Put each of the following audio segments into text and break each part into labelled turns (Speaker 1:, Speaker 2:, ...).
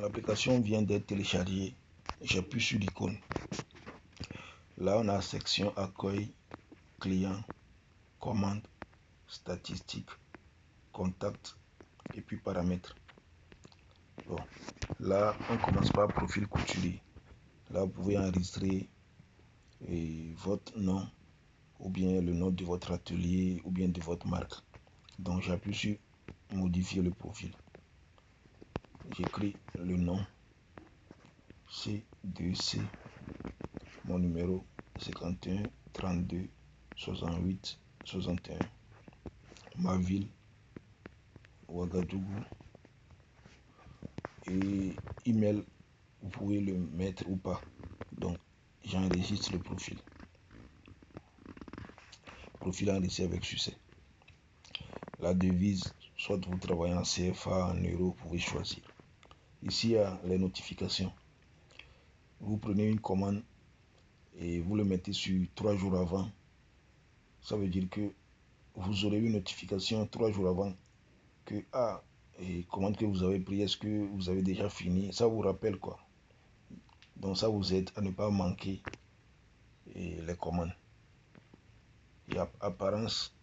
Speaker 1: l'application vient d'être téléchargée. J'appuie sur l'icône. Là, on a la section accueil, client, commande, statistiques, contact et puis paramètres. Bon, là, on commence par profil couturier. Là, vous pouvez enregistrer votre nom ou bien le nom de votre atelier ou bien de votre marque. Donc, j'appuie sur modifier le profil. J'écris le nom C2C, mon numéro 51 32 68 61, ma ville Ouagadougou et email, vous pouvez le mettre ou pas. Donc j'enregistre le profil enregistré avec succès. La devise, soit vous travaillez en CFA, en euros, vous pouvez choisir. Ici il y a les notifications. Vous prenez une commande et vous le mettez sur 3 jours avant. Ça veut dire que vous aurez une notification 3 jours avant que commande que vous avez pris, est-ce que vous avez déjà fini? Ça vous rappelle quoi. Donc ça vous aide à ne pas manquer les commandes. Et apparence,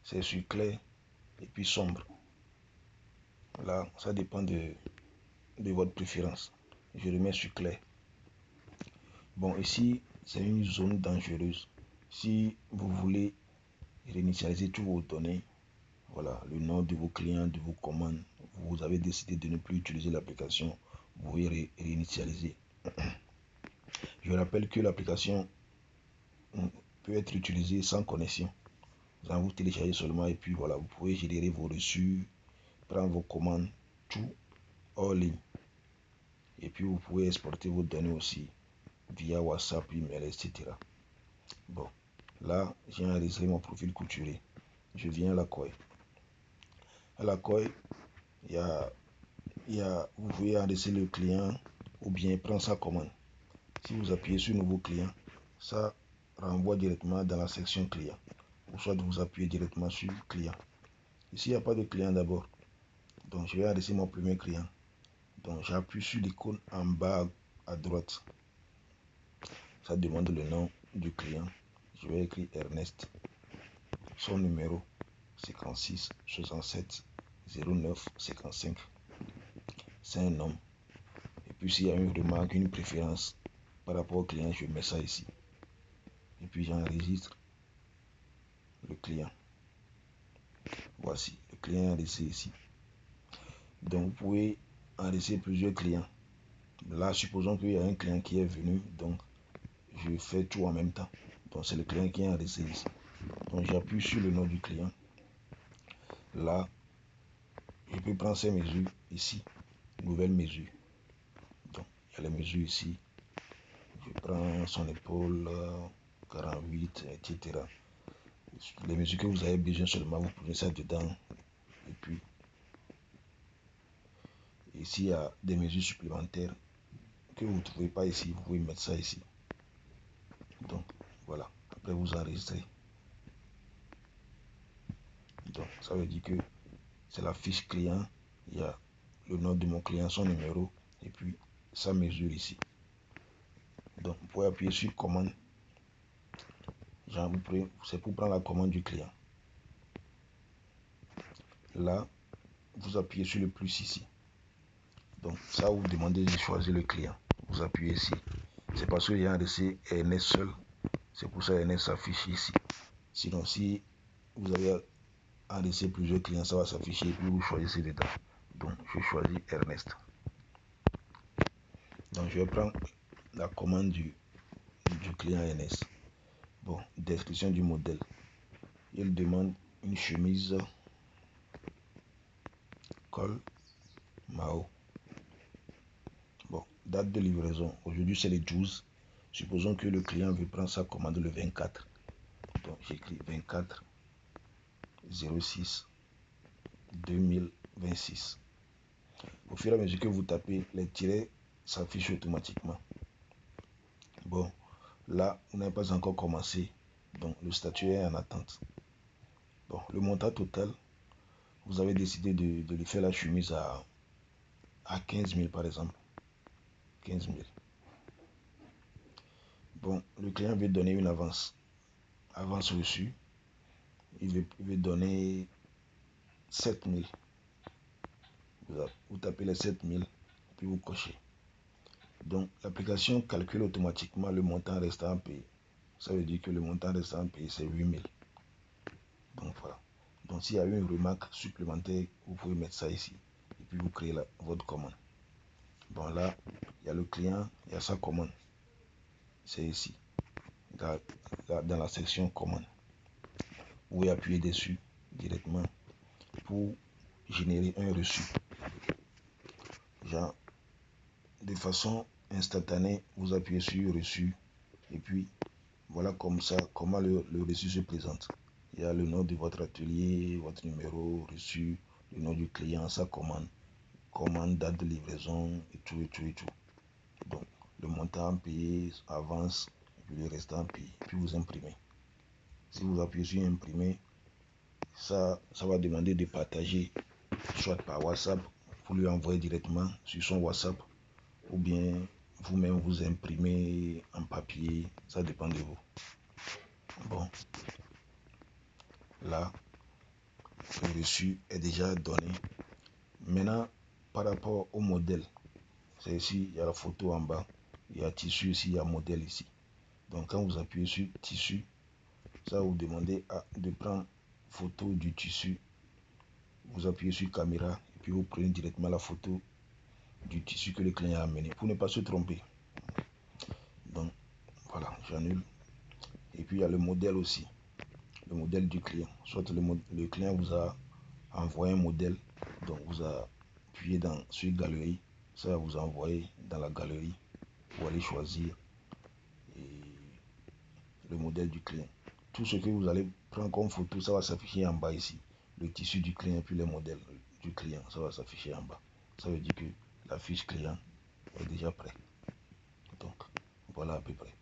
Speaker 1: c'est sur clair et puis sombre. Là, ça dépend de votre préférence. Je le mets sur clair. Bon, ici, c'est une zone dangereuse. Si vous voulez réinitialiser tous vos données, voilà, le nom de vos clients, de vos commandes, vous avez décidé de ne plus utiliser l'application, vous pouvez réinitialiser. Je rappelle que l'application peut être utilisée sans connexion. Vous téléchargez seulement et puis voilà, vous pouvez générer vos reçus, prendre vos commandes, tout en ligne. Et puis vous pouvez exporter vos données aussi via WhatsApp, email, etc. Bon, là, j'ai enregistré mon profil couturier. Je viens à l'accueil. À l'accueil, vous pouvez enregistrer le client ou bien prendre sa commande. Si vous appuyez sur nouveau client, ça renvoie directement dans la section client. Ou soit vous appuyez directement sur client. Ici, il n'y a pas de client d'abord. Donc, je vais enregistrer mon premier client. Donc, j'appuie sur l'icône en bas à droite. Ça demande le nom du client. Je vais écrire Ernest. Son numéro 56 67 09 55. C'est un homme. Et puis s'il y a une remarque, une préférence par rapport au client, je mets ça ici. Et puis j'enregistre le client. Voici, le client est enregistré ici. Donc vous pouvez enregistrer plusieurs clients. Là, supposons qu'il y a un client qui est venu, donc je fais tout en même temps. Donc c'est le client qui est enregistré ici. Donc j'appuie sur le nom du client. Là, je peux prendre ces mesures ici. Nouvelle mesure. Donc il y a les mesures ici. Je prends son épaule, 48, etc. Les mesures que vous avez besoin seulement, vous prenez ça dedans. Et puis, ici, il y a des mesures supplémentaires que vous ne trouvez pas ici. Vous pouvez mettre ça ici. Donc, voilà. Après, vous enregistrez. Donc, ça veut dire que c'est la fiche client. Il y a le nom de mon client, son numéro, et puis sa mesure ici. Donc, vous pouvez appuyer sur commande. C'est pour prendre la commande du client. Là, vous appuyez sur le plus ici. Donc, ça, vous demandez de choisir le client. Vous appuyez ici. C'est parce qu'il y a un RC Ernest seul. C'est pour ça que Ernest s'affiche ici. Sinon, si vous avez enregistré plusieurs clients, ça va s'afficher et puis vous choisissez dedans. Donc, je choisis Ernest. Donc, je vais prendre la commande du client Ernest. Bon, description du modèle. Il demande une chemise col Mao. Bon, date de livraison. Aujourd'hui, c'est le 12. Supposons que le client veut prendre sa commande le 24. Donc, j'écris 24 06 2026. Au fur et à mesure que vous tapez, les tirets s'affichent automatiquement. Bon, là, vous n'avez pas encore commencé. Donc, le statut est en attente. Bon, le montant total, vous avez décidé de lui faire la chemise à 15 000 par exemple. 15 000. Bon, le client veut donner une avance. Avance reçue. Il veut donner 7 000. Vous tapez les 7 000, puis vous cochez. Donc, l'application calcule automatiquement le montant restant à payer. Ça veut dire que le montant restant à payer, c'est 8 000. Donc, voilà. Donc, s'il y a une remarque supplémentaire, vous pouvez mettre ça ici. Et puis, vous créez votre commande. Bon, là, il y a le client, il y a sa commande. C'est ici. Là, dans la section commande. Vous pouvez appuyer dessus directement pour générer un reçu. Genre, de façon instantanée, vous appuyez sur reçu et puis voilà comme ça, comment le reçu se présente. Il y a le nom de votre atelier, votre numéro, reçu, le nom du client, sa commande, date de livraison et tout. Donc, le montant payé, avance, puis le restant payé, puis vous imprimez. Si vous appuyez sur imprimer, ça va demander de partager, soit par WhatsApp, vous lui envoyez directement sur son WhatsApp, ou bien vous-même vous imprimez en papier, ça dépend de vous. Bon, là, le reçu est déjà donné. Maintenant, par rapport au modèle, c'est ici, il y a la photo en bas, il y a tissu ici, il y a modèle ici. Donc quand vous appuyez sur tissu, ça va vous demander de prendre photo du tissu. Vous appuyez sur caméra et puis vous prenez directement la photo du tissu que le client a amené pour ne pas se tromper. Donc voilà, j'annule. Et puis il y a le modèle aussi, le modèle du client. Soit le client vous a envoyé un modèle, donc vous appuyez sur galerie, ça va vous envoyer dans la galerie pour aller choisir le modèle du client. Tout ce que vous allez prendre comme photo, ça va s'afficher en bas ici. Le tissu du client puis le modèle du client, ça va s'afficher en bas. Ça veut dire que la fiche client est déjà prête. Donc, voilà à peu près.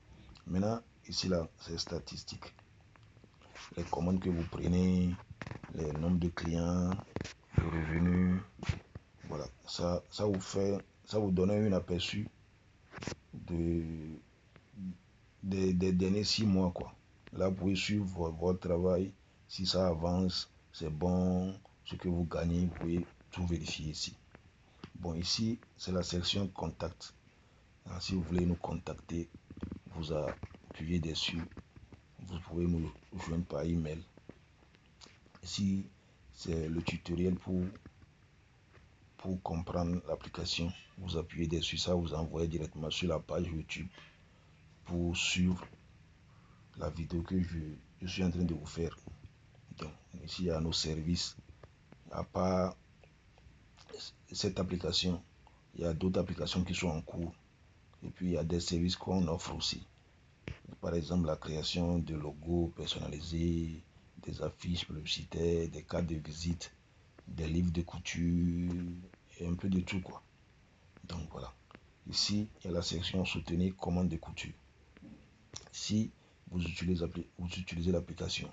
Speaker 1: Maintenant, ici, là, c'est statistique. Les commandes que vous prenez, les nombres de clients, le revenu. Voilà, ça vous donne un aperçu des derniers 6 mois, quoi. Là, vous pouvez suivre votre travail. Si ça avance, c'est bon. Ce que vous gagnez, vous pouvez tout vérifier ici. Bon, ici, c'est la section contact. Alors, si vous voulez nous contacter, vous appuyez dessus. Vous pouvez nous joindre par email. Ici, c'est le tutoriel pour comprendre l'application. Vous appuyez dessus, ça vous envoie directement sur la page YouTube pour suivre la vidéo que je suis en train de vous faire. Donc, ici, il y a nos services. À part cette application, il y a d'autres applications qui sont en cours. Et puis, il y a des services qu'on offre aussi. Par exemple, la création de logos personnalisés, des affiches publicitaires, des cartes de visite, des livres de couture, et un peu de tout, quoi. Donc, voilà. Ici, il y a la section soutenir commande de couture. Si vous utilisez l'application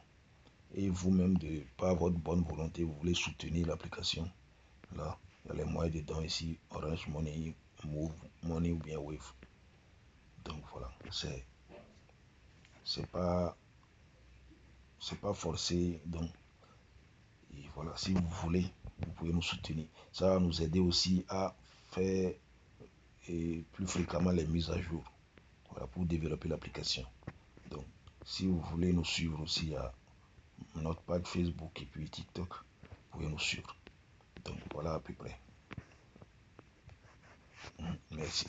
Speaker 1: et vous-même, par votre bonne volonté, vous voulez soutenir l'application, là, il y a les moyens dedans ici, Orange Money, Move Money ou bien Wave. Donc voilà, c'est pas forcé. Donc, et voilà, si vous voulez, vous pouvez nous soutenir. Ça va nous aider aussi à faire plus fréquemment les mises à jour. Voilà, pour développer l'application. Donc, si vous voulez nous suivre aussi à notre page Facebook et puis TikTok, vous pouvez nous suivre. Donc, voilà à peu près. Merci.